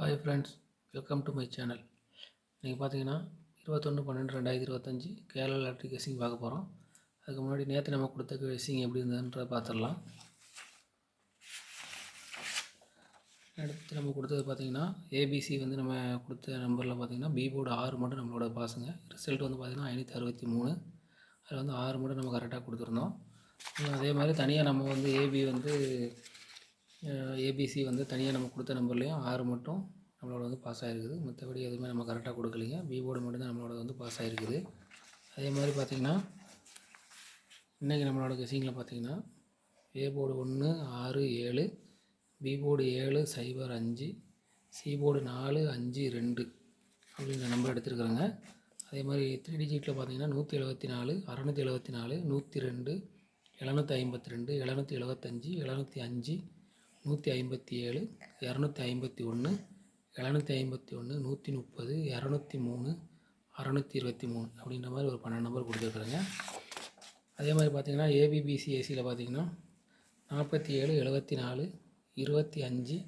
Hi friends, welcome to my channel. இன்றைக்கி பார்த்தீங்கன்னா 21/12/2025 Kerala lottery guessing பார்க்க போகிறோம். அதுக்கு முன்னாடி நேற்று நம்ம கொடுத்த கெஸ்ஸிங் எப்படி இருந்ததுன்றதை பார்த்துடலாம். அடுத்து நம்ம கொடுத்தது பார்த்திங்கன்னா ஏபிசி வந்து நம்ம கொடுத்த நம்பரில் பார்த்திங்கன்னா பி போர்டு 6 மட்டும் நம்மளோட பாஸுங்க. ரிசல்ட் வந்து பார்த்திங்கன்னா 563. அதில் வந்து 6 மட்டும் நம்ம கரெக்டாக கொடுத்துருந்தோம். அதே மாதிரி தனியாக நம்ம வந்து ஏபிசி வந்து தனியாக நம்ம கொடுத்த நம்பர்லேயும் 6 மட்டும் நம்மளோட வந்து பாஸ் ஆகிருக்குது. மற்றபடி எதுவுமே நம்ம கரெக்டாக கொடுக்கலிங்க. பி போர்டு மட்டும்தான் நம்மளோட வந்து பாஸ் ஆகிருக்குது. அதே மாதிரி பார்த்திங்கன்னா இன்றைக்கி நம்மளோட கெஸ்ஸிங்கில் பார்த்திங்கன்னா A board 1 6 7, B board 7 0 5, C board 4 5 2 அப்படிங்கிற நம்பர் எடுத்துருக்குறேங்க. அதே மாதிரி 3 டிஜிட்டில் பார்த்திங்கன்னா 174, 674, 102, 752, 775, 705, 157, 251, 751, 130, 203, 623 அப்படின்ற மாதிரி ஒரு 12 நம்பர் கொடுத்துருக்குறேங்க. அதே மாதிரி பார்த்திங்கன்னா ஏபிபிசிஏசியில் பார்த்திங்கன்னா 47, 74, 25,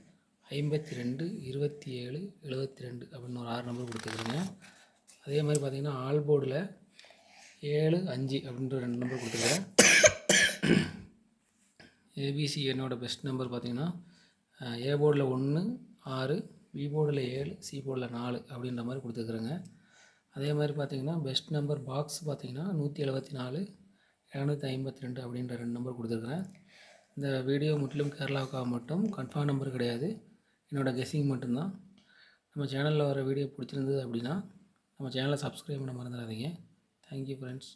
52, 27, 72 அப்படின்னு ஒரு 6 நம்பர் கொடுத்துருக்குறேங்க. அதே மாதிரி பார்த்திங்கன்னா ஆல் போர்டில் 7, 5 அப்படின்ற 2 நம்பர் கொடுத்துருக்குறேன். ஏபிசி என்னோடய பெஸ்ட் நம்பர் பார்த்திங்கன்னா ஏ போர்டில் 1 6, பி போர்டில் 7, சி போர்டில் 4 அப்படின்ற மாதிரி கொடுத்துருக்குறேங்க. அதே மாதிரி பார்த்திங்கன்னா பெஸ்ட் நம்பர் பாக்ஸ் பார்த்திங்கன்னா 174, 252 அப்படின்ற 2 நம்பர் கொடுத்துருக்குறேன். இந்த வீடியோ முற்றிலும் கேரளாவுக்காக மட்டும், கன்ஃபார்ம் நம்பர் கிடையாது, என்னோடய கெஸ்ஸிங் மட்டும்தான். நம்ம சேனலில் வர வீடியோ பிடிச்சிருந்தது அப்படின்னா நம்ம சேனலை சப்ஸ்கிரைப் பண்ண மறந்துடாதீங்க. Thank you friends.